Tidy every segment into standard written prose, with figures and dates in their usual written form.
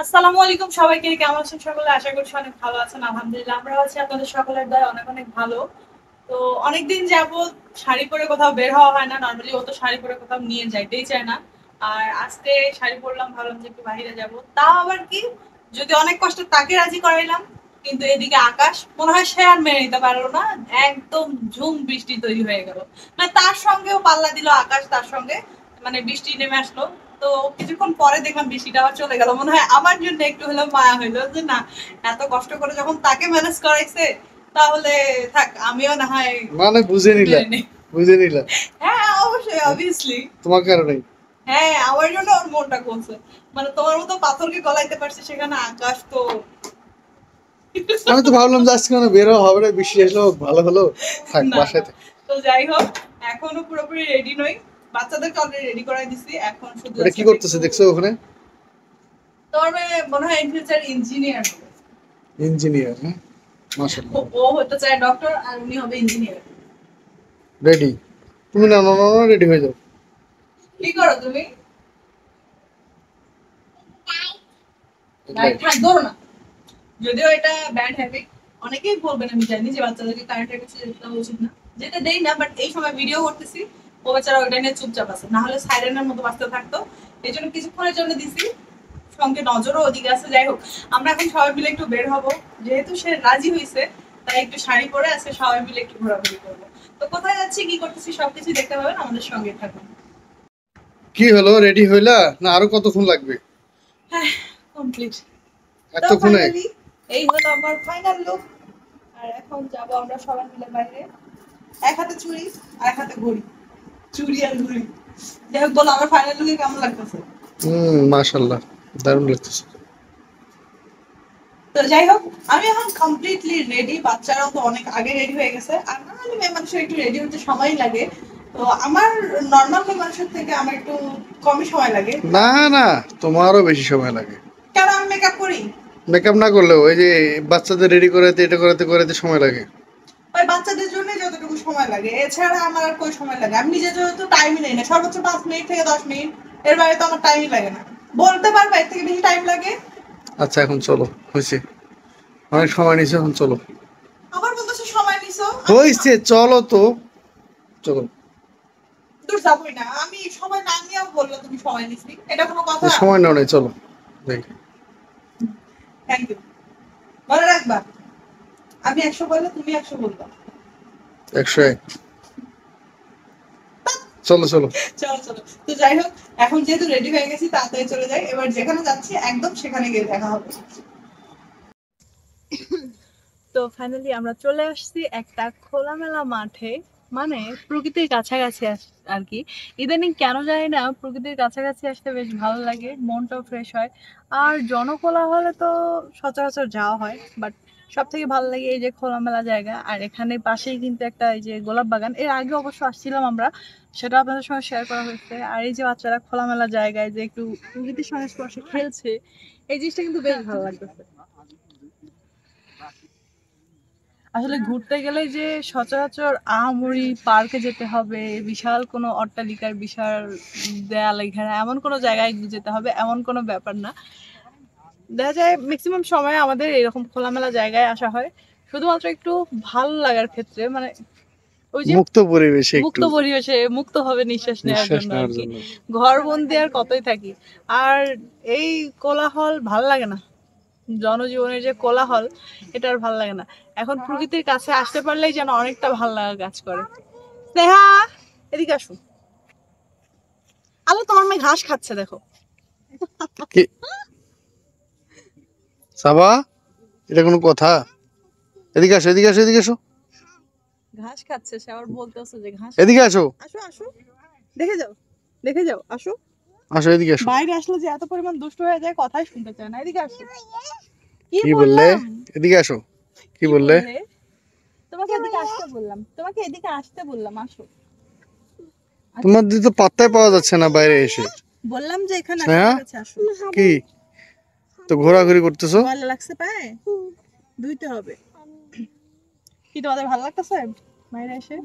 আসসালামু আলাইকুম সবাইকে, কেমন আছেন সকলে? আশা করছি অনেক ভালো আছেন। আলহামদুলিল্লাহ আমরা আছি আপনাদের সকলের দয়ায় অনেক অনেক ভালো। তো অনেকদিন যাবত শাড়ি পরে কোথাও বের হওয়া হয় না। নরমালি ও তো শাড়ি পরে কোথাও নিয়ে যাইতেই চায় না। আর আজকে শাড়ি পরলাম, ভাবলাম যে একটু বাইরে যাব। তাও আবার কি, যদি অনেক কষ্ট তাকে রাজি করাইলাম, কিন্তু এদিকে আকাশ মনে হয় সে আর মেনে নিতে পারলো না। একদম ঝুম বৃষ্টি তৈরি হয়ে গেল। মানে তার সঙ্গেও পাল্লা দিল আকাশ, তার সঙ্গে মানে বৃষ্টি নেমে আসলো। তো কিছুক্ষণ পরে দেখলাম বৃষ্টিটা আবার চলে গেল। মনে হয় আমার জন্য একটু হলেও মায়া হইলো যে না, এত কষ্ট করে যখন তাকে ম্যানেজ করাইছে, তাহলে থাক আমিও না হয় মানে বুঝে নিলা, মেনে নেই। বুঝে নিলা হ্যাঁ অবশ্যই, অবভিয়াসলি। তোমার কারণে। হ্যাঁ আমার জন্য ওর মনটা করছে। মানে তোমার মতো পাথরকে গলাইতে পারছে, সেখানে আকাশ তো আমি তো ভাবলাম যে আজকে মানে বেরো হবে না, বৃষ্টি আসলো ভালো হলো, থাক না বাসায় না। থাক। তো যাই হোক, এখনো পুরোপুরি রেডি নই। বাচ্চাদেরকে অলরেডি রেডি করাই দিছি, এখন শুধু ওটা কি জাস্ট করতেছে একটু। দেখছো ওখানে? তোর মনে হয় ইন ফিউচার ইঞ্জিনিয়ার হবে। ইঞ্জিনিয়ার, হ্যাঁ, মাশাআল্লাহ। ও হতে চায় ডক্টর, আর উনি হবে ইঞ্জিনিয়ার। রেডি? তুমি না না না রেডি হয়ে যাও। কি করো তুমি? লাইট। থাক ধরো না। যদিও এটা ব্যাড হ্যাবিট, অনেকেই বলবেন, আমি জানি যে বাচ্চাদেরকে কারেন্টের কাছে যেতে দেওয়া উচিত না, যেতে দেই না, বাট এই সময় ভিডিও করতেছি। ও বেচারা ওইটা নিয়ে চুপচাপ আছে, না হলে সাইরেনের মতো বাঁচতে থাকতো। এই জন্য কিছুক্ষণের জন্য দিছি, সঙ্গে নজরও ওদিকে আছে। যাই হোক, আমরা এখন সবাই মিলে একটু বের হব। যেহেতু সে রাজি হয়েছে, তাই একটু শাড়ি পরে আজকে সবাই মিলে একটু ঘোরাঘুরি করবো। তো কোথায় যাচ্ছি, কি করতেছি, সবকিছু দেখতে পাবেন, আমাদের সঙ্গে থাকুন। কি হলো, রেডি হইলা না আরো কতক্ষণ লাগবে? হ্যাঁ, কমপ্লিট। তো এতক্ষণে? ফাইনালি এই হলো আমার ফাইনাল লুক। আর এখন যাব আমরা সবাই মিলে বাইরে। এক হাতে চুড়ি আর এক হাতে ঘড়ি। চুড়ি আর ঘড়ি। যাই হোক, বলো আমার ফাইনাল লুকে কেমন লাগতেছে? মাশাআল্লাহ, দারুণ লাগতেছে। তো যাই হোক, আমি এখন কমপ্লিটলি রেডি। বাচ্চারাও তো অনেক আগে রেডি হয়ে গেছে। আর নর্মালি মেয়ে মানুষের একটু রেডি হতে সময় লাগে। তো আমার নর্মাল মেয়ে মানুষের থেকে আমার একটু কমই সময় লাগে। না না, তোমারও বেশি সময় লাগে। কেন, আমি মেকআপ করি। মেকআপ না করলেও ওই যে বাচ্চাদের রেডি করাতে এটা করাতে করাতে সময় লাগে। ওই বাচ্চাদের জন্য যতটুকু সময় লাগে, এছাড়া আমার আর কই সময় লাগে। আমি নিজে যেহেতু টাইমই নেই না, সর্বোচ্চ 5 মিনিট থেকে 10 মিনিট, এর বাইরে তো আমার টাইমই লাগে না। বলতে পারবা এর থেকে বেশি টাইম লাগে? আচ্ছা এখন চলো, হয়েছে, অনেক সময় নিয়েছে, এখন চলো। আবার বলতেছো সময় নিছো। হয়েছে, চলো তো, চলো। দূর যাবোই না আমি। সময় না নিয়েও বললো তুমি সময় নিছি, এটা কোনো কথা? সময় নাও নাই, চলো যাই। Thank you. মনে রাখবা, আমি 100 বললে তুমি 100 বলবা। 101। চলো চলো। চলো চলো। তো যাই হোক, এখন যেহেতু রেডি হয়ে গেছি, তাড়াতাড়ি চলে যাই। এবার যেখানে যাচ্ছি একদম সেখানে গিয়ে দেখা হবে। তো ফাইনালি আমরা চলে আসছি একটা খোলামেলা মাঠে, মানে প্রকৃতির কাছাকাছি আর কি। ইদানিং কেন জানি না, প্রকৃতির কাছাকাছি আসতে বেশ ভালো লাগে, মনটাও ফ্রেশ হয়। আর জনকোলাহলে তো সচরাচর যাওয়া হয়, বাট সব থেকে ভালো লাগে এই যে খোলামেলা জায়গা। আর এখানে পাশেই কিন্তু একটা এই যে গোলাপ বাগান, এর আগে অবশ্য আসছিলাম আমরা, সেটা আপনাদের সঙ্গে শেয়ার করা হয়েছে। আর এই যে বাচ্চারা খোলামেলা জায়গায় যে একটু প্রকৃতির সংস্পর্শে খেলছে, এই জিনিসটা কিন্তু বেশ ভালো লাগতেছে। আসলে ঘুরতে গেলে যে সচরাচর আহামরি পার্কে যেতে হবে, বিশাল কোনো অট্টালিকার বিশাল দেয়াল ঘেরা এমন কোনো জায়গায় যেতে হবে, এমন কোনো ব্যাপার না। দেখা যায় ম্যাক্সিমাম সময় আমাদের এরকম খোলামেলা জায়গায় আসা হয় শুধুমাত্র একটু ভালো লাগার ক্ষেত্রে, মানে ওই যে মুক্ত পরিবেশে মুক্ত একটু পরিবেশে মুক্তভাবে নিঃশ্বাস নেওয়ার নিঃশ্বাস জন্য আর নেওয়ার কি। জন্য। ঘর বন্দি আর কতই থাকি। আর এই কোলাহল ভাল লাগে না, জনজীবনের যে কোলাহল, এটা আর ভাল লাগে না। এখন প্রকৃতির কাছে আসতে পারলেই যেন অনেকটা ভাল লাগা কাজ করে। স্নেহা, এদিকে আসো। আলো, তোমার মেয়ে ঘাস খাচ্ছে দেখো। কি সাবা, এটা কোনো কথা? এদিকে আসো, এদিকে আসো, এদিকে আসো, ঘাস খাচ্ছে, সে আবার বলতেছে যে ঘাস এদিকে আসো। আসো আসো, দেখে যাও, দেখে যাও, আসো। আসো এদিকে আসো। বাইরে আসলে যে এত পরিমাণ দুষ্ট হয়ে যায়, কথাই শুনতে চায় না। এদিকে আসো। কি কি বললে? বললাম? এদিকে আসো। কি কি বললে? বললে? তোমাকে এদিকে আসতে বললাম, তোমাকে এদিকে আসতে বললাম, আসো। তোমার দিদি তো পাত্তাই পাওয়া যাচ্ছে না বাইরে এসে। বললাম যে এখানে আসো, হ্যাঁ, কাছে আসো। কি তো ঘোরাঘুরি করতেছো? ময়লা লাগছে পায়ে, ধুইতে হবে। কি তোমাদের ভালো লাগতেছে বাইরে এসে?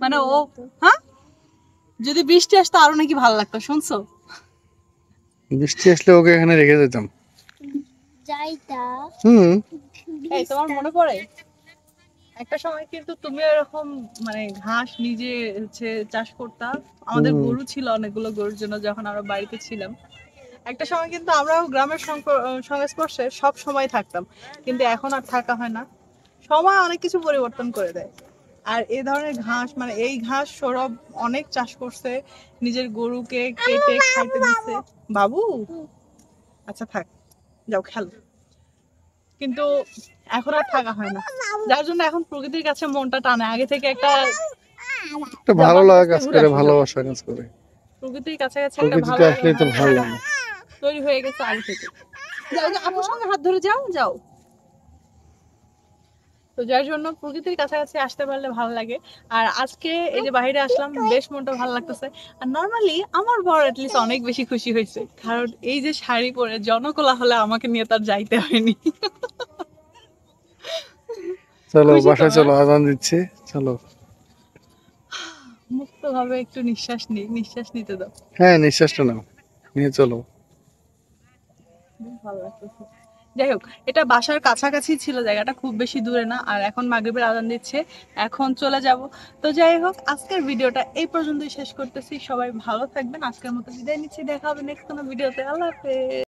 মানে ও, হ্যাঁ, যদি বৃষ্টি আসতো আরো নাকি ভালো লাগতো, শুনছো? বৃষ্টি আসলে ওকে এখানে রেখে যেতাম। যাইতা হুম। এই তোমার মনে পড়ে একটা সময় কিন্তু তুমি এরকম মানে ঘাস নিজে হচ্ছে চাষ করতা, আমাদের হুম। গরু ছিল অনেকগুলো, গরুর জন্য যখন আমরা বাড়িতে ছিলাম একটা সময় কিন্তু আমরাও গ্রামের সংস্পর্শে সব সময় থাকতাম, কিন্তু এখন আর থাকা হয় না। সময় অনেক কিছু পরিবর্তন করে দেয়। আর এই ধরনের ঘাস মানে এই ঘাস সৌরভ অনেক চাষ করছে, নিজের গরুকে কেটে খাইতে দিচ্ছে। বাবু আচ্ছা থাক, যাও খেলো। কিন্তু এখন আর থাকা হয় না, যার জন্য এখন প্রকৃতির কাছে মনটা টানে আগে থেকে। একটা একটা যাও, ভালো বাসার লাগা কাছ কাজ থেকে ঘুরে করে, আসো, যাও। ভালোবাসা কাজ করে। প্রকৃতির কাছাকাছি একটা প্রকৃতিতে ভালো আসলেই তো ভালো লাগে। তৈরি হয়ে গেছে আগে থেকে। যাও যাও, আপুর সঙ্গে হাত ধরে যাও যাও। তো যার জন্য প্রকৃতির কাছাকাছি আসতে পারলে ভালো লাগে। আর আজকে এই যে বাইরে আসলাম, বেশ মনটা ভালো লাগতেছে। আর নর্মালি আমার বর অ্যাটলিস্ট অনেক বেশি খুশি হয়েছে, কারণ এই যে শাড়ি পরে জনকোলাহলে আমাকে নিয়ে তার যাইতে হয়নি। চলো খুশি তো বাসায় না? চলো, আজান দিচ্ছে, চলো। মুক্ত ভাবে একটু নিঃশ্বাস নিঃশ্বাস নিতে দাও। হ্যাঁ, নিঃশ্বাসটা নাও, নিয়ে চলো। বেশ ভালো লাগতেছে। যাই হোক, এটা বাসার কাছাকাছি ছিল, জায়গাটা খুব বেশি দূরে না। আর এখন মাগরিবের আজান দিচ্ছে, এখন চলে যাব। তো যাই হোক, আজকের ভিডিওটা এই পর্যন্তই শেষ করতেছি। সবাই ভালো থাকবেন, আজকের মতো বিদায় নিচ্ছি। দেখা হবে নেক্সট কোনো ভিডিওতে। আল্লাহ হাফেজ।